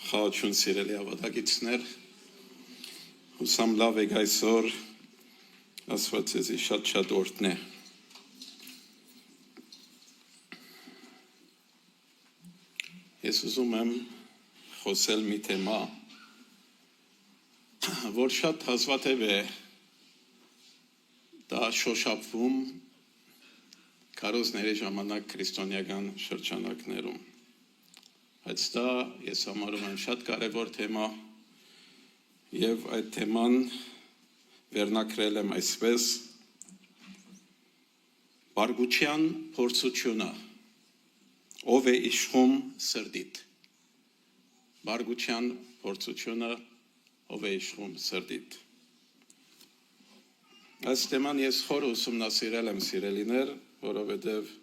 Խաղացուն սիրելի ավատագիցներ, հուսամ լավ եք այսօր, ասված եզի շատ օրհն է։ Ես ուզում եմ խոսել մի թեմա, որ շատ հազվադեպ է դա շոշափվում քարոզների ժամանակ քրիստոնեական շրջանակներում։ Բայց դա ես համարում եմ շատ կարևոր թեմա եւ այդ թեման վերնակրել եմ այսպես բարգուչյան փորձությունը ով է իշխում սրդիդ բարգուչյան փորձությունը ով է իշխում սրդիդ Այս թեման ես խոր ուսումնասիրել եմ սիրելիներ որովհետեւ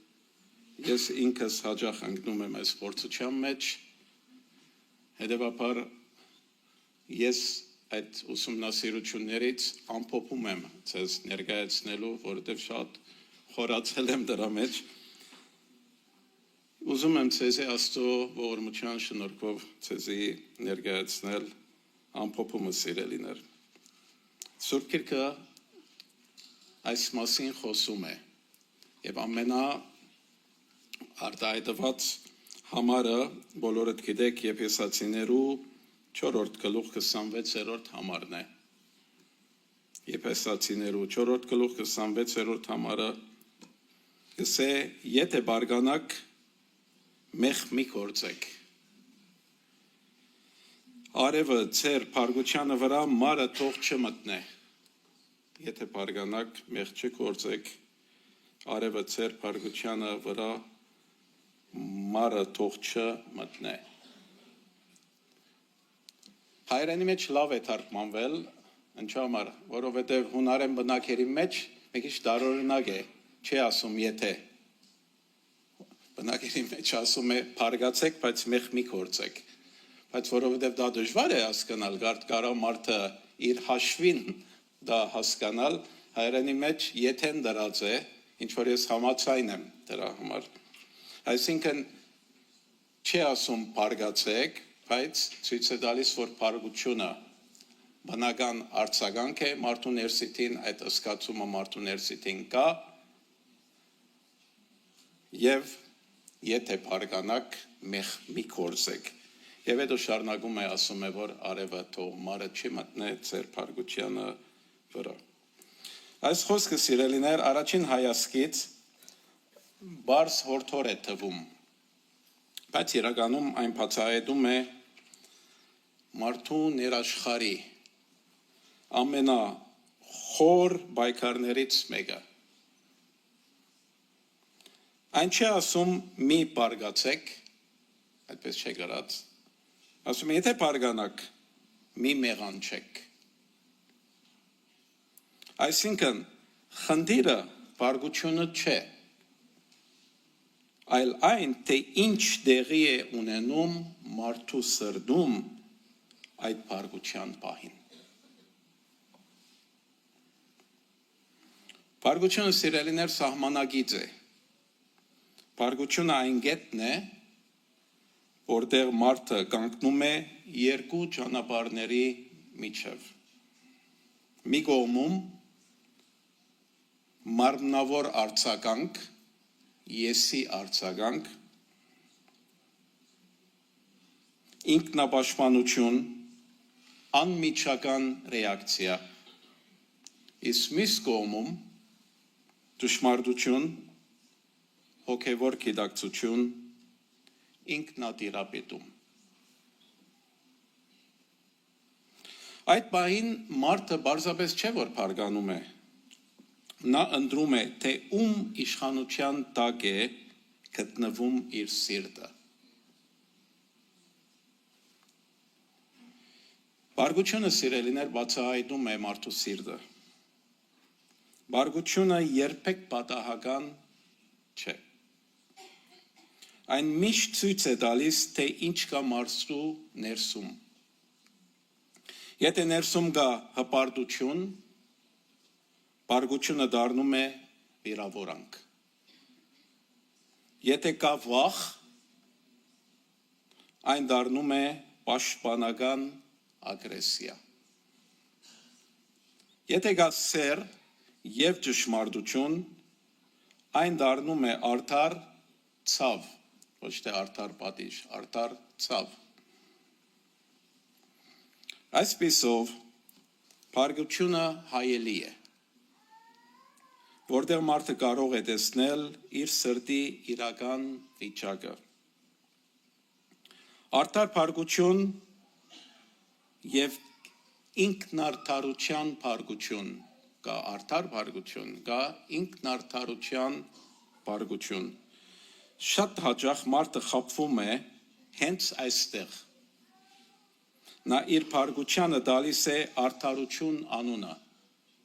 Ես ինքս հաճախ ընկնում եմ այս փորձության մեջ, հետևաբար ես այդ ուսումնասիրություններից ամփոփում եմ ձեզ ներկայացնելու, որովհետև շատ խորացել եմ դրա մեջ։ Ուզում եմ ձեզի Աստծո ողորմության շնորհքով ձեզի ներկայացնել ամփոփումը սիրելիներ։ Սուրբ Գիրքը այս մասին խոսում է եւ Արտահայտված համարը բոլորդ գիտեք Եփեսացիներու 4-րդ գլուխ 26-րդ համարն է։ Եփեսացիներու 4-րդ գլուխ 26-րդ համարը գսե եթե բարգանակ մեղ մի գործեք։ Արևը ծեր բարգուչյանը վրա մարը թող չմտնե։ Եթե բարգանակ մեղ չգործեք արևը ծեր բարգուչյանը վրա Մարը թող չմտնե։ Հայերենի մեջ լավ է թարգմանվել, ինչ համար, որովհետև հունարեն բնակերի մեջ մի քիչ տարօրինակ է, չի ասում եթե։ Բնակերի մեջ ասում է բարգացեք, բայց մեղ մի գործեք։ Բայց որովհետև դա դժվար է հասկանալ, կարող մարդը իր հաշվին դա հասկանալ, հայերենի մեջ եթեն դրած է, ինչ որ ես համաձայն եմ դրա համար։ Այսինքն չի ասում բարգացեք, բայց ցույց է տալիս, որ բարգությունը բնական արձագանք է մարդու ներսիտին, այդ զգացումը մարդու ներսիտին կա եւ եթե բարգանակ մեղ մի գործեք։ Եվ հետո շարունակում է ասում է, որ արևը թող մարը չի մտնե ձեր բարգուչյանը վրա։ Այս խոսքը սիրելիներ առաջին հայացքից Բարս հորթոր է թվում, բայց իրականում այն բացահայտում է մարդու ներաշխարի ամենախոր բայկարներից մեկը։ Այն չի ասում մի բարգացեք, այդպես չի գրած, ասում է եթե բարգանակ մի մեղանչեք։ Այսինքն խնդիրը բարգությունը չէ, այլ այն, թե ինչ դեղի է ունենում մարդու սրդում այդ բարգության պահին։ Բարգությունը սիրելիներ սահմանագիծ է։ Բարգությունը այն գետն է, որտեղ մարդը կանգնում է երկու ճանապարհների միջև։ Մի կողմում մարմնավոր արձագանք Եսի արձագանք, ինքնապաշտպանություն, անմիջական ռեակցիա, իսկ մյուս կողմում ճշմարտություն, հոգևոր գիտակցություն, ինքնատիրապետում։ Այդ պահին մարդը պարզապես չէ, որ բարգանում է, նա ընտրում է, թե ում իշխանության տակ է գտնվում իր սիրտը։ Բարգությունը սիրելիներ բացահայտում է մարդու սիրտը։ Բարգությունը երբեք պատահական չէ։ Այն միշտ ցույց է տալիս, թե ինչ կա մարդու ներսում։ Եթե ներսում կա հպարտություն, Բարգությունը դառնում է վիրավորանք։ Եթե կա վախ, այն դառնում է պաշտպանական ագրեսիա։ Եթե կա սեր եւ ճշմարտություն, այն դառնում է արդար ցավ, ոչ թե արդար պատիժ, արդար ցավ։ Այսպիսով, փառքությունը հայելի է, որտեղ մարդը կարող է տեսնել իր սրտի իրական վիճակը։ Արդար փառքություն եւ ինքնարդարության փառքություն կա, արդար փառքություն կա, ինքնարդարության փառքություն։ Շատ հաճախ մարդը խաբվում է հենց այստեղ։ Նա իր փառքությանը տալիս է արդարություն անունը,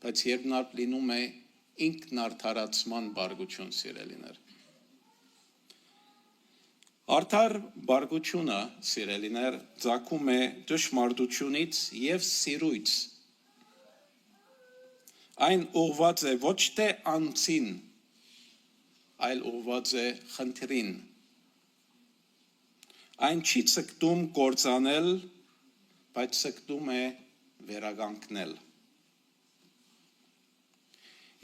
բայց երբ նա լինում է ինքնարդարացման փառքություն, սիրելիներ։ Արդար փառքությունը, սիրելիներ, ծագում է ճշմարտությունից եւ սիրույց։ Այն ուղղված է ոչ թե անձին, այլ ուղղված է խնդրին։ Այն չի ցկտում կործանել, բայց ցկտում է վերականգնել։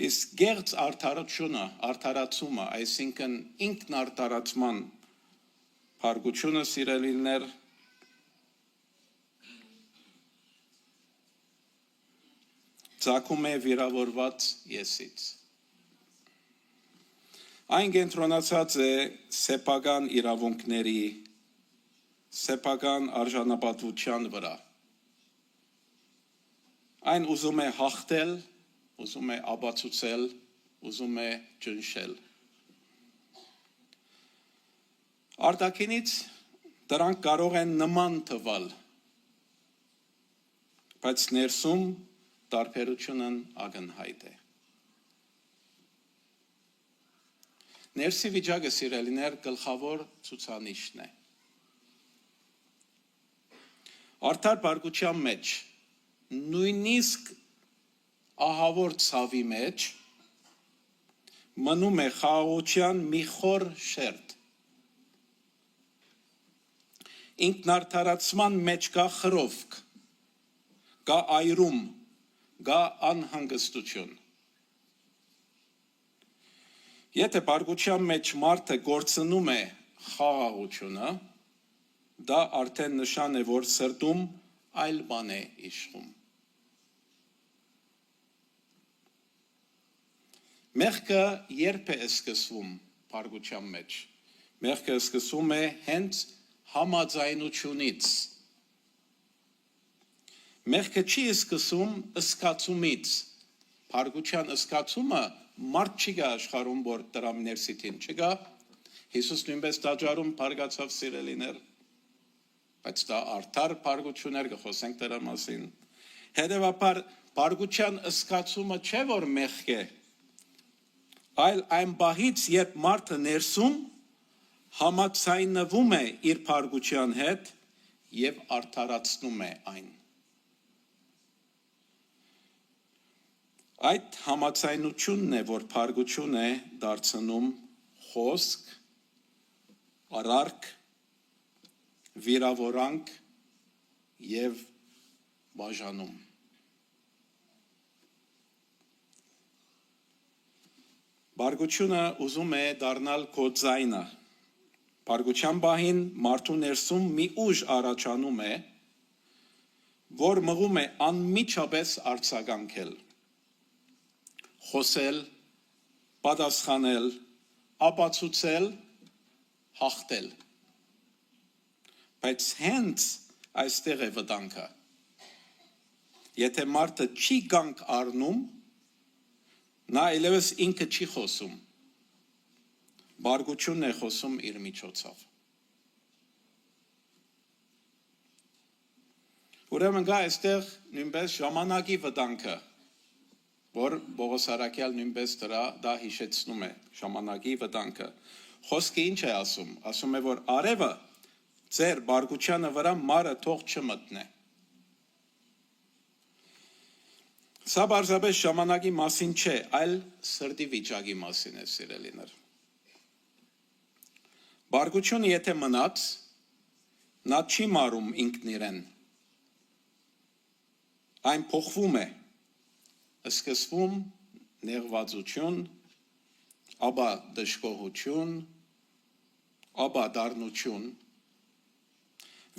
Իսկ գեղձ արդարացումը, այսինքն ինքնարդարացման փառքությունը, սիրելիներ, ծագում է վիրավորված եսից։ Այն կենտրոնացած է սեփական իրավունքների, սեփական արժանապատվության վրա։ Այն ուզում է հաղթել, ուզում է ապացուցել, ուզում է ճնշել։ Արտաքինից դրանք կարող են նման թվալ, բայց ներսում տարբերությունն ակնհայտ է։ Ներսի վիճակը, սիրելիներ, գլխավոր ցուցանիշն է։ Արդար փառքության մեջ, նույնիսկ ահավոր ցավի մեջ, մնում է խաղաղության մի խոր շերտ։ Ինքնարդարացման մեջ կա խռովք, կա այրում, կա անհանգստություն։ Եթե փառքության մեջ մարդը գործնում է խաղաղությունը, դա արդեն նշան է, որ սրտում այլ բան է իշխում։ Մեղքը երբ է սկսվում փառքության մեջ։ Մեղքը սկսվում է հենց համաձայնությունից։ Մեղքը չի սկսում ըսկացումից։ Փառքության ըսկացումը մարդ չի գա աշխարհում, որ դրա ներսիթին չգա։ Հիսուս նույնպես տաճարում փառքացավ, սիրելիներ, բայց դա արդար փառքություններ, կխոսենք դրա մասին։ Հետևաբար փառքության ըսկացումը չէ, որ մեղք է, այլ այն բահից, երբ մարդը ներսում համաձայնվում է իր փառքության հետ եւ արդարացնում է այն։ Այդ համաձայնությունն է, որ փառքություն է դարձնում խոսք, արարք, վիրավորանք եւ բաժանում։ Փառքությունը ուզում է դառնալ քո ձայնը։ Փառքության բահին մարդու ներսում մի ուժ առաջանում է, որ մղում է անմիջապես արձագանքել, խոսել, պատասխանել, ապացուցել, հաղթել։ Բայց հենց այստեղ է վտանգը։ Եթե մարդը չի կանգ առնում, նա այլևս ինքը չի խոսում, բարգությունն է խոսում իր միջոցով։ Ուրեմն գա այստեղ նույնպես ժամանակի վտանգը, որ Պողոս Արաքյալ նույնպես դա հիշեցնում է, ժամանակի վտանգը։ Խոսքը ինչ է ասում։ Ասում է, որ արևը ձեր բարգությանը վրա մարը թող չմտնե։ Սա բարձրապես ժամանակի մասին չէ, այլ սրտի վիճակի մասին է, սիրելիներ։ Բարգությունը եթե մնաց, Նա չի մարում ինքն իրեն, այն փոխվում է, սկսվում նեղվածություն, ապա դժգոհություն, ապա դառնություն,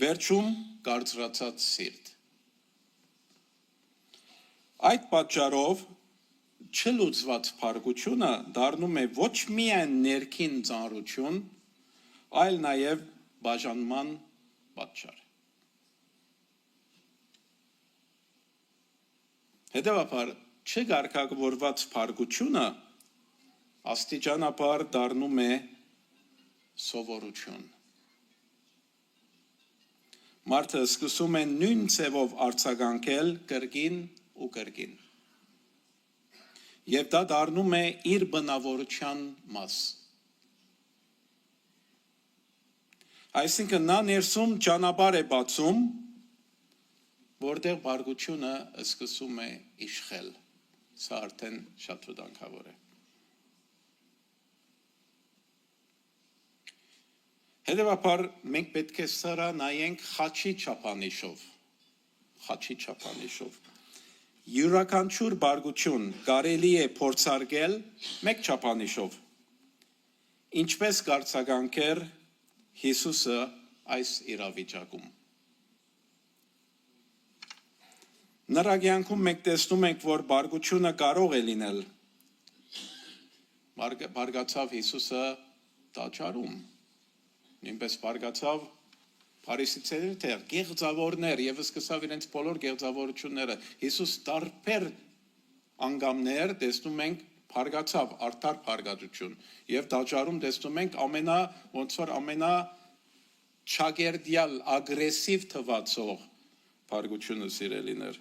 վերջում կարծրացած սիրտ։ Այդ պատճառով չլուծված փառքությունը դառնում է ոչ միայն ներքին ծանրություն, այլ նաև բաժանման պատճառ։ Հետևաբար չգարկավորված փառքությունը աստիճանաբար դառնում է սովորություն։ Մարդը սկսում է նույն ձևով արձագանքել կրկին ու կրկին։ Եվ դա դառնում է իր բնավորության մաս։ Այսինքն նա ներսում ճանապարհ է բացում, որտեղ բարգությունը սկսում է իշխել։ Սա արդեն շատ վտանգավոր է։ Հետևաբար մենք պետք է սրա նայենք խաչի չափանիշով։ Յուրաքանչյուր բարգություն կարելի է փորձարկել մեկ չափանիշով։ Ինչպես կարձագանքեր Հիսուսը այս իրավիճակում։ Նրա կյանքում մենք տեսնում ենք, որ բարգությունը կարող է լինել։ Բարգացավ Հիսուսը տաճարում, նույնպես բարգացավ փարիսեցիների տեղ, գեղձավորներ եւ սկսավ իրենց բոլոր գեղձավորությունները։ Հիսուս տարբեր անգամներ տեսնում ենք բարգացավ արդար բարգացություն եւ տաճարում տեսնում ենք ամենա չագերդյալ ագրեսիվ թվացող բարգությունը սիրելիներ։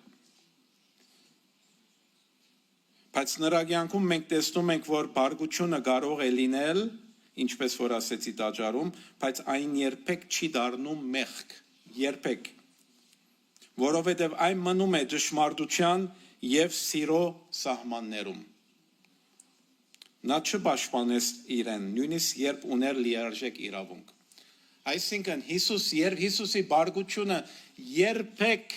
Բայց նրա կյանքում մենք տեսնում ենք, որ բարգությունը կարող է լինել, ինչպես որ ասեցի տաճարում, բայց այն երբեք չի դառնում մեղք, երբեք, որովհետև այն մնում է ճշմարտության և սիրո սահմաններում։ Նա չպաշտպանեց իրեն, նույնիսկ երբ ուներ լիարժեք իրավունք։ Այսինքն Հիսուսի բարգությունը երբեք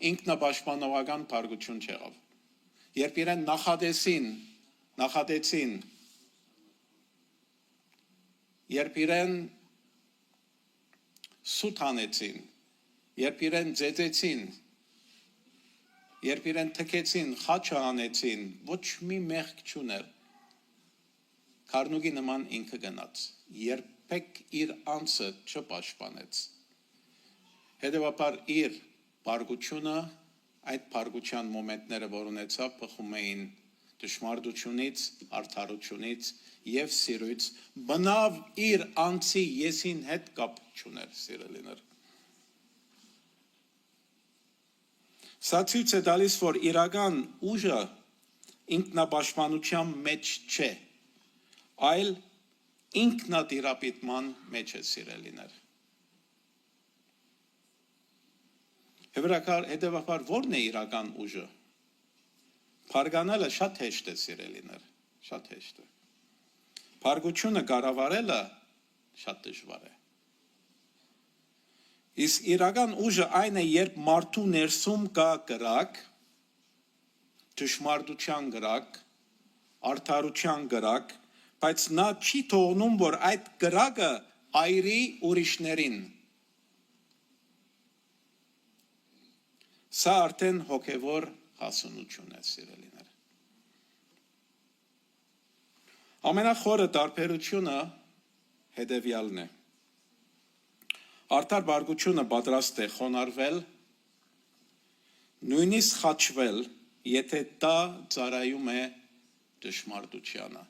ինքնապաշտպանողական բարգություն չեղավ։ Երբ իրեն նախադեցին, երբ իրեն սուտ հանեցին, երբ իրեն ձեծեցին, երբ իրեն թքեցին, խաչը հանեցին, ոչ մի մեղք չուներ, քառնուկի նման ինքը գնաց, երբեք իր անձը չպաշտպանեց։ Հետևաբար իր բարգությունը, այդ բարգության մոմենտները, որ ունեցավ, փոխում էին ճշմարտությունից, արդարությունից և սիրույց, բնավ իր անձի եսին հետ կապ չուներ, սիրելիներ։ Սա ցույց է տալիս, որ իրական ուժը ինքնապաշտպանության մեջ չէ, այլ ինքնատիրապետման մեջ է, սիրելիներ։ Հետևաբար ո՞րն է իրական ուժը։ Փարգանելը շատ հեշտ է, սիրելիներ, շատ հեշտ է։ Փարգությունը կառավարելը շատ դժվար է։ Իսկ իրական ուժը այն է, երբ մարդու ներսում կա կրակ, ճշմարտության կրակ, արդարության կրակ, բայց նա չի թողնում, որ այդ կրակը այրի ուրիշներին։ Սա արդեն հոգևոր հասունություն է, սիրելիներ։ Ամենախորը տարբերությունը հետևյալն է։ Արդար բարգությունը պատրաստ է խոնարհվել, նույնիսկ խաչվել, եթե դա ծառայում է ճշմարտությանը։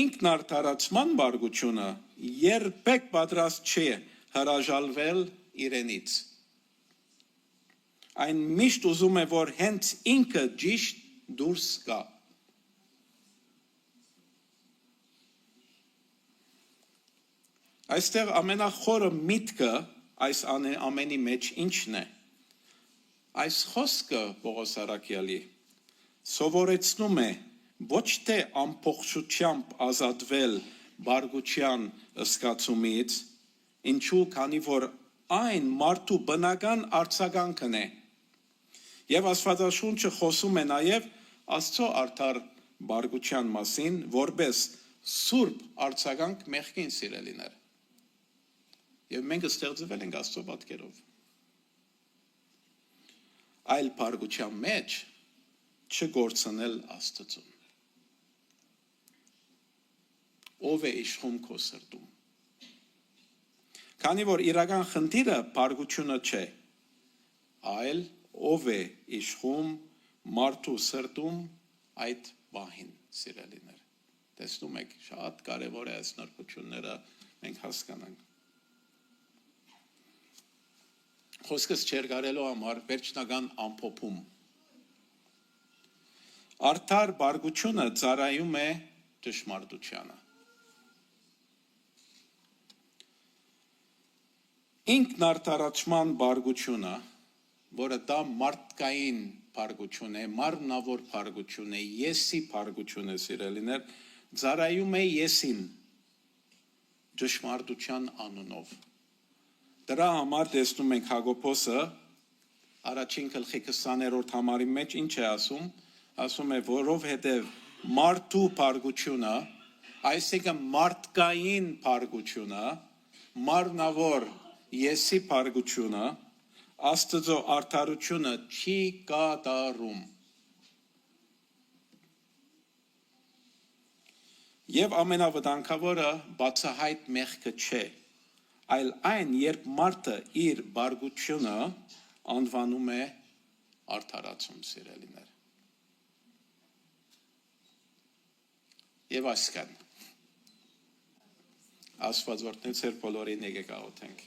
Ինքնարդարացման բարգությունը երբեք պատրաստ չի հրաժարվել իրենից։ Այն միշտ ուզում է, որ հենց ինքը ճիշտ դուրս գա։ Այստեղ ամենախորը միտքը այս ամենի մեջ ինչն է։ Այս խոսքը Պողոս առաքյալի սովորեցնում է ոչ թե ամբողջությամբ ազատվել, բարգուչյան զգացումից, ինչու քանի որ այն մարդու բնական արձագանքն է։ Եվ Աստվածաշունչը խոսում է նաև Աստծո արդար բարգուչյան մասին, որպես սուրբ արձագանք մեղքին սիրելիներ։ Եվ մենք ստեղծվել ենք Աստծո պատկերով։ Այլ բարգուչյան մեջ չգործնել Աստծուն։ Ով է իշխում քո սրտում։ Քանի որ իրական խնդիրը բարգությունը չէ, այլ ով է իշխում մարդու սրտում այդ պահին, սիրելիներ։ Տեսնում եք, շատ կարևոր է այս նրբությունները մենք հասկանանք։ Խոսքս չեր կարելու համար վերջնական ամփոփում։ Արդար բարգությունը ծառայում է ճշմարտությանը։ Ինքնարդարացման բարգությունը, որը դա մարդկային բարգություն է, մարմնավոր բարգություն է, եսի բարգություն է, սիրելիներ, ծառայում է եսին ճշմարտության անունով։ Դրա համար տեսնում ենք Հակոբոսը առաջին գլխի 20-րդ համարի մեջ ինչ է ասում, ասում է, որովհետև մարդու բարգությունը, այսինքն մարդկային բարգությունը, մարմնավոր եսի բարգությունը, Աստծո արդարությունը չի կատարում։ Եվ ամենավտանգավորը բացահայտ մեղքը չէ, այլ այն, երբ մարդը իր բարգությունը անվանում է արդարացում, սիրելիներ։ Եվ այսքան։ Աստված օրհնի ձեր բոլորին, եկեք աղոթենք։